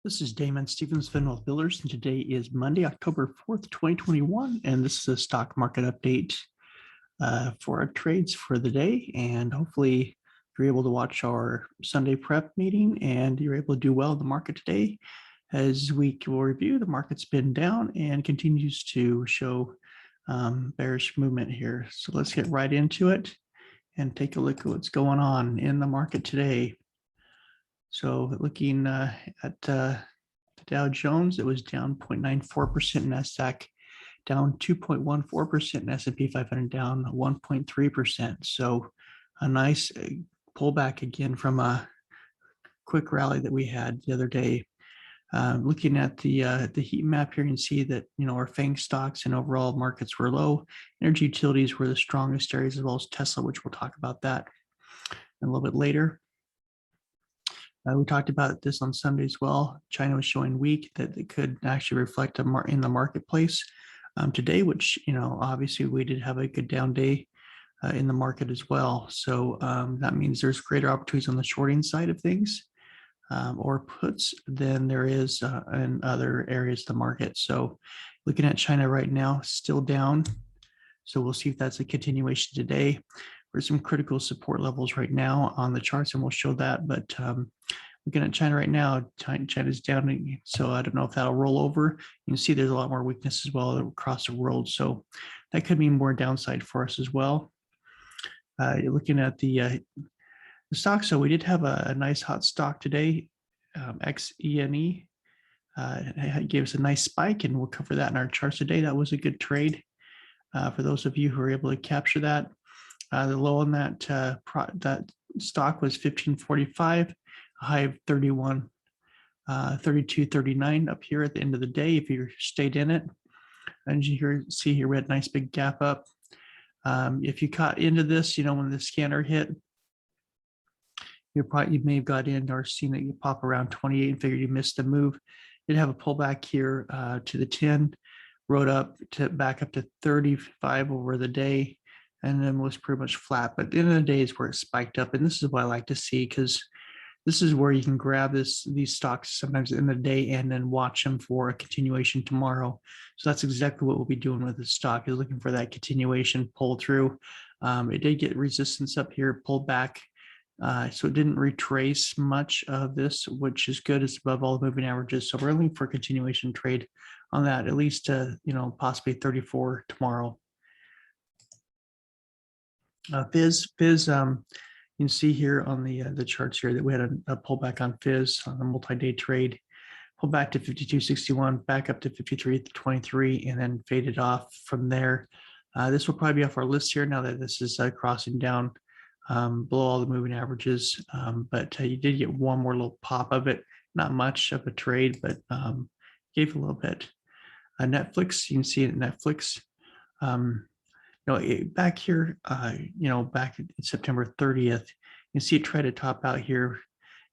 This is Damon Stevens, Fenwell Builders, and today is Monday, October 4th, 2021, and this is a stock market update for our trades for the day. And hopefully you're able to watch our Sunday prep meeting and you're able to do well in the market today. As we will review, the market's been down and continues to show bearish movement here. So let's get right into it and take a look at what's going on in the market today. So looking at the Dow Jones, it was down 0.94%, NASDAQ down 2.14%, and S&P 500 down 1.3%. So a nice pullback again from a quick rally that we had the other day. Looking at the heat map here, you can see that our FANG stocks and overall markets were low. Energy utilities were the strongest areas, as well as Tesla, which we'll talk about that a little bit later. We talked about this on Sunday as well. China was showing weak, that it could actually reflect in the marketplace today, which, obviously we did have a good down day in the market as well. So that means there's greater opportunities on the shorting side of things or puts than there is in other areas of the market. So looking at China right now, still down. So we'll see if that's a continuation today. There's some critical support levels right now on the charts, and we'll show that. But looking at China right now, China's down, so I don't know if that'll roll over. You can see there's a lot more weakness as well across the world, so that could mean more downside for us as well. You're looking at the stock, so we did have a nice hot stock today, XENE. It gave us a nice spike, and we'll cover that in our charts today. That was a good trade for those of you who were able to capture that. The low on that stock was 1545, a high of 32.39 up here at the end of the day if you stayed in it. And you see here we had a nice big gap up. If you caught into this, when the scanner hit, you may have got in or seen it pop around 28 and figured you missed the move. You'd have a pullback here to the 10, rode up to back up to 35 over the day, and then was pretty much flat. But at the end of the day is where it spiked up. And this is what I like to see, because this is where you can grab these stocks sometimes in the day and then watch them for a continuation tomorrow. So that's exactly what we'll be doing with the stock, is looking for that continuation pull through. It did get resistance up here, pulled back. So it didn't retrace much of this, which is good. It's above all the moving averages. So we're looking for a continuation trade on that, at least possibly 34 tomorrow. Fizz, you can see here on the charts here that we had a pullback on Fizz on a multi-day trade, pulled back to 52.61, back up to 53.23, and then faded off from there. This will probably be off our list here now that this is crossing down below all the moving averages, but you did get one more little pop of it, not much of a trade, but gave a little bit. Netflix, you can see it in Netflix. Back here, back in September 30th, you can see it try to top out here and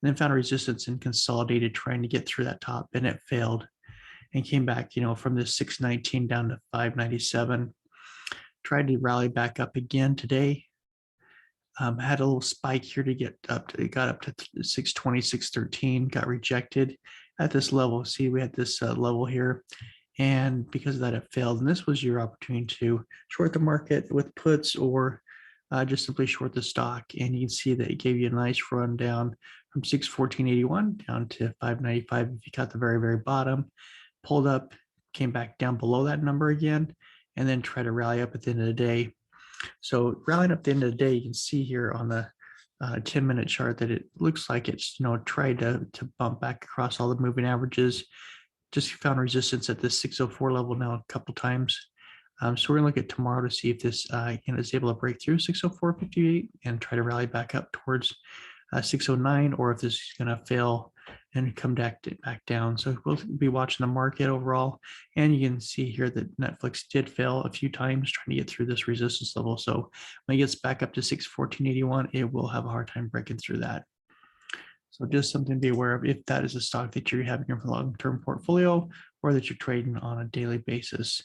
then found a resistance and consolidated, trying to get through that top, and it failed and came back, from this 619 down to 597. Tried to rally back up again today. Had a little spike here to get up to, it got up to 620, 613, got rejected at this level. See, we had this level here. And because of that, it failed. And this was your opportunity to short the market with puts or just simply short the stock. And you can see that it gave you a nice run down from 614.81 down to 595 if you got the very, very bottom. Pulled up, came back down below that number again, and then try to rally up at the end of the day. So rallying up at the end of the day, you can see here on the 10-minute chart that it looks like it's tried to bump back across all the moving averages. Just found resistance at this 604 level now a couple times. So we're gonna look at tomorrow to see if this is able to break through 604.58 and try to rally back up towards 609, or if this is gonna fail and come back down. So we'll be watching the market overall. And you can see here that Netflix did fail a few times trying to get through this resistance level. So when it gets back up to 614.81, it will have a hard time breaking through that. So just something to be aware of if that is a stock that you're having in your long-term portfolio or that you're trading on a daily basis.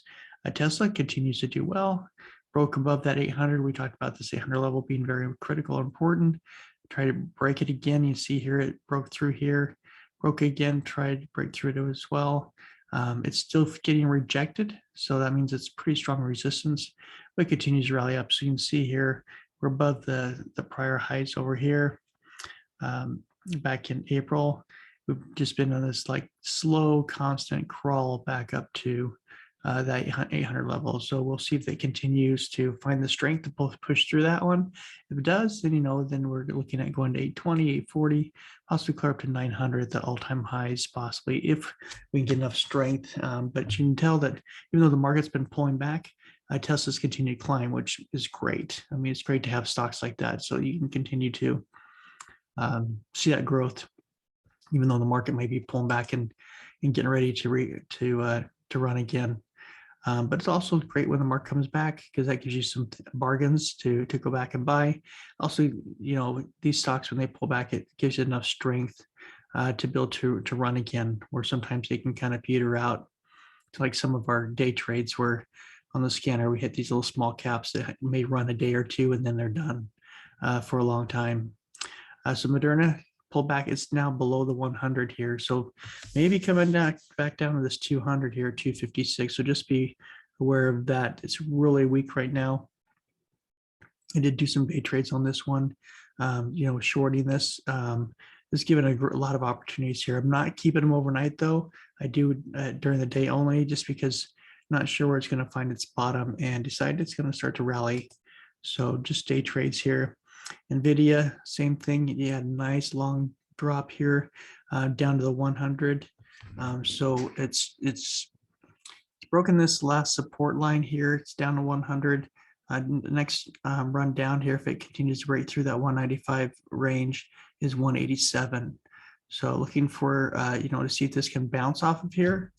Tesla continues to do well, broke above that 800. We talked about this 800 level being very critical and important. Try to break it again. You see here it broke through here, broke again, tried to break through it as well. It's still getting rejected, so that means it's pretty strong resistance, but it continues to rally up. So you can see here, we're above the prior highs over here. Back in April, we've just been on this like slow, constant crawl back up to that 800 level. So we'll see if it continues to find the strength to both push through that one. If it does, then then we're looking at going to 820, 840, possibly clear up to 900, the all-time highs, possibly if we can get enough strength. But you can tell that even though the market's been pulling back, Tesla's continued to climb, which is great. I mean, it's great to have stocks like that, so you can continue to see that growth, even though the market may be pulling back and getting ready to run again. But it's also great when the market comes back because that gives you some bargains to go back and buy. Also, these stocks, when they pull back, it gives you enough strength to build to run again, where sometimes they can kind of peter out. To like some of our day trades where on the scanner, we hit these little small caps that may run a day or two and then they're done for a long time. So Moderna pulled back. It's now below the 100 here. So maybe coming back down to this 200 here, 256. So just be aware of that. It's really weak right now. I did do some day trades on this one, shorting this. It's given a lot of opportunities here. I'm not keeping them overnight though. I do during the day only, just because I'm not sure where it's going to find its bottom and decide it's going to start to rally. So just day trades here. Nvidia, same thing. You had a nice long drop here down to the 100. So it's broken this last support line here. It's down to 100. Next run down here, if it continues to break through that 195 range, is 187. So looking for to see if this can bounce off of here,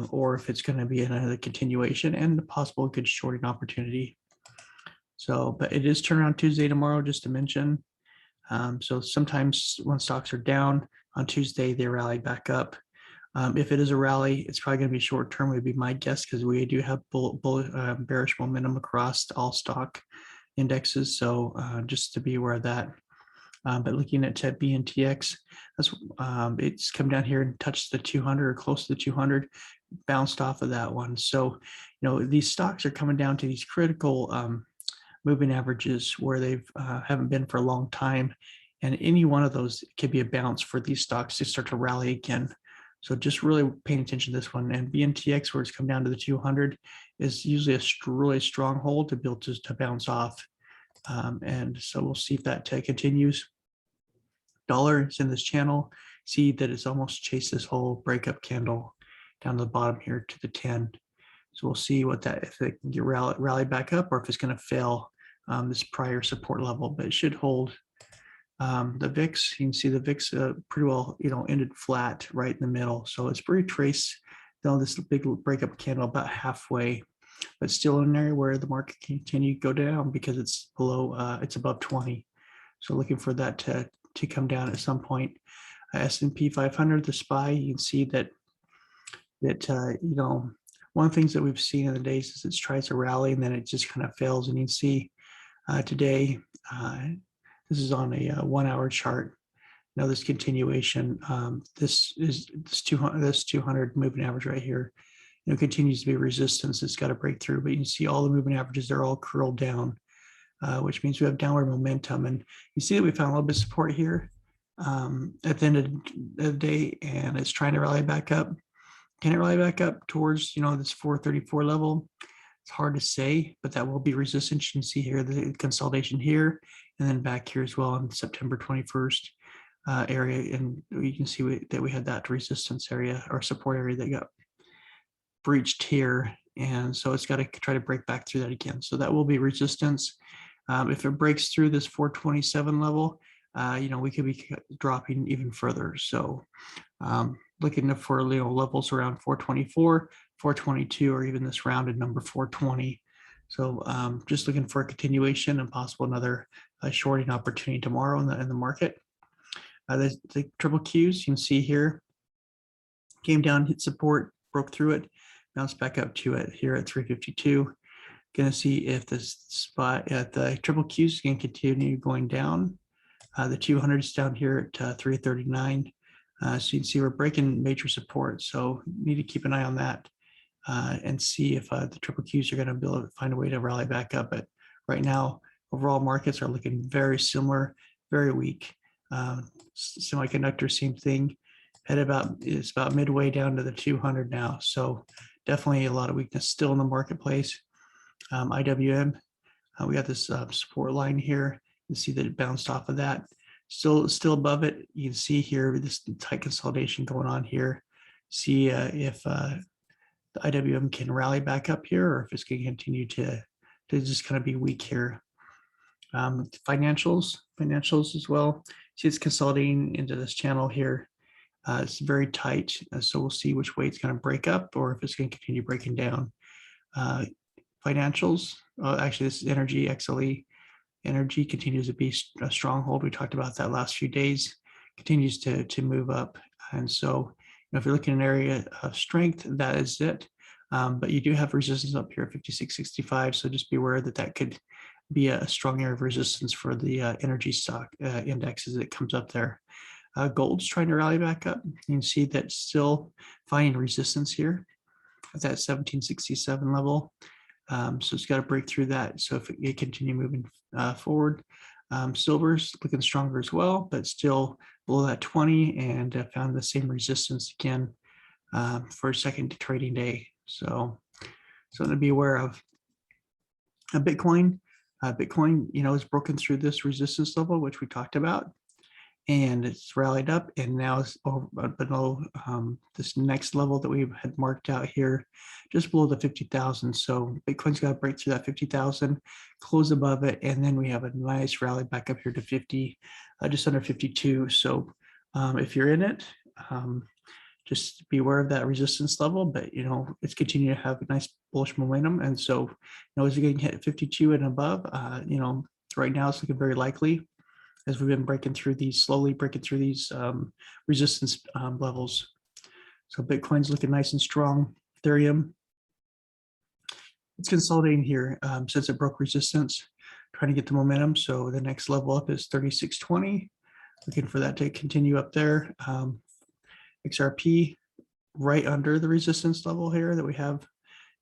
or if it's going to be another continuation and a possible good shorting opportunity. So, but it is turnaround Tuesday tomorrow, just to mention. So sometimes when stocks are down on Tuesday, they rally back up. If it is a rally, it's probably going to be short term, would be my guess, because we do have bearish momentum across all stock indexes. So just to be aware of that. But looking at BNTX, it's come down here and touched the 200 or close to the 200, bounced off of that one. So, these stocks are coming down to these critical moving averages where they've haven't been for a long time, and any one of those could be a bounce for these stocks to start to rally again. So just really paying attention to this one. And BNTX, where it's come down to the 200, is usually a really strong hold to build to bounce off. And so we'll see if that continues. Dollar is in this channel. See that it's almost chased this whole breakup candle down to the bottom here to the 10. So we'll see if it can get rally back up, or if it's going to fail this prior support level, but it should hold. The VIX, you can see the VIX pretty well, ended flat right in the middle. So it's retraced this big breakup candle about halfway, but still in an area where the market can continue to go down because it's below, it's above 20. So looking for that to come down at some point. S&P 500, the SPY, you can see that one of the things that we've seen in the days is it tries to rally and then it just kind of fails. And you can see today, this is on a 1 hour chart. Now this continuation, this 200 moving average right here, continues to be resistance. It's got to break through, but you can see all the moving averages, they're all curled down, which means we have downward momentum. And you see that we found a little bit of support here at the end of the day, and it's trying to rally back up. Can it rally back up towards, this 434 level? It's hard to say, but that will be resistance. You can see here the consolidation here, and then back here as well on September 21st area. And you can see that we had that resistance area or support area that got breached here. And so it's got to try to break back through that again. So that will be resistance. If it breaks through this 427 level, we could be dropping even further. So looking for levels around 424, 422, or even this rounded number 420. So just looking for a continuation and possible another shorting opportunity tomorrow in the market. The triple Qs, you can see here, came down, hit support, broke through it, bounced back up to it here at 352. Going to see if this spot at the triple Qs is going to continue going down. The 200 is down here at 339. So you can see we're breaking major support. So need to keep an eye on that and see if the triple Qs are going to be able to find a way to rally back up. But right now, overall markets are looking very similar, very weak. Semiconductor, same thing. It's about midway down to the 200 now. So definitely a lot of weakness still in the marketplace. IWM, we got this support line here. You see that it bounced off of that. Still above it. You can see here this tight consolidation going on here. See if the IWM can rally back up here, or if it's going to continue to just kind of be weak here. Financials as well. See, it's consolidating into this channel here. It's very tight, so we'll see which way it's going to break up, or if it's going to continue breaking down. Financials, actually, this is energy, XLE. Energy continues to be a stronghold. We talked about that last few days. Continues to move up, and so if you're looking at an area of strength, that is it. But you do have resistance up here at 56.65, so just be aware that that could be a strong area of resistance for the energy stock index as it comes up there. Gold's trying to rally back up. You can see that still finding resistance here at that 1767 level. So it's got to break through that. So if it continue moving forward, silver's looking stronger as well, but still below that 20, and found the same resistance again for a second trading day. So something to be aware of. Bitcoin, has broken through this resistance level, which we talked about, and it's rallied up, and now it's over below this next level that we had marked out here, just below the 50,000. So Bitcoin's got to break through that 50,000, close above it, and then we have a nice rally back up here to 50, just under 52. So if you're in it, just be aware of that resistance level, but it's continuing to have a nice bullish momentum. And so as you're getting hit 52 and above, right now it's looking very likely, as we've been slowly breaking through these resistance levels. So Bitcoin's looking nice and strong. Ethereum, it's consolidating here since it broke resistance, trying to get the momentum. So the next level up is 3620, looking for that to continue up there. XRP right under the resistance level here that we have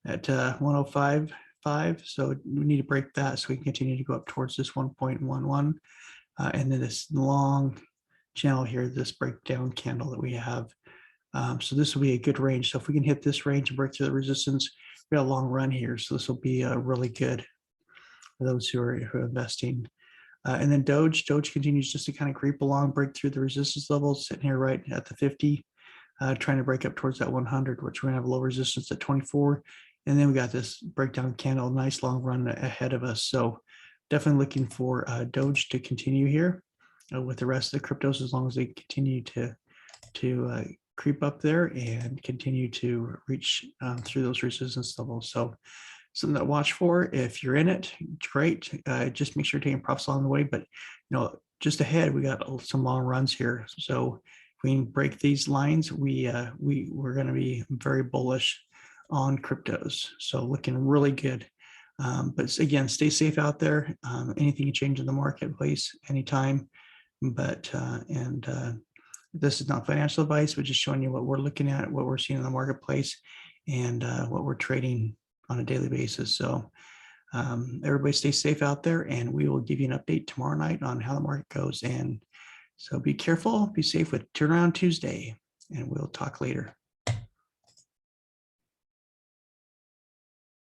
at 105.5. So we need to break that so we can continue to go up towards this 1.11. And then this long channel here, this breakdown candle that we have. So this will be a good range. So if we can hit this range and break through the resistance, we got a long run here. So this will be really good for those who are investing. And then Doge continues just to kind of creep along, break through the resistance levels, sitting here right at the 50, trying to break up towards that 100, which we're going to have low resistance at 24. And then we got this breakdown candle, nice long run ahead of us. So definitely looking for Doge to continue here with the rest of the cryptos, as long as they continue to creep up there and continue to reach through those resistance levels. So something to watch for. If you're in it, great. Just make sure you're taking profits along the way. But just ahead, we got some long runs here. So if we can break these lines, we're going to be very bullish on cryptos. So looking really good. But again, stay safe out there. Anything can change in the marketplace anytime. But this is not financial advice, but just showing you what we're looking at, what we're seeing in the marketplace, and what we're trading on a daily basis. So everybody stay safe out there, and we will give you an update tomorrow night on how the market goes. And so be careful, be safe with Turnaround Tuesday, and we'll talk later.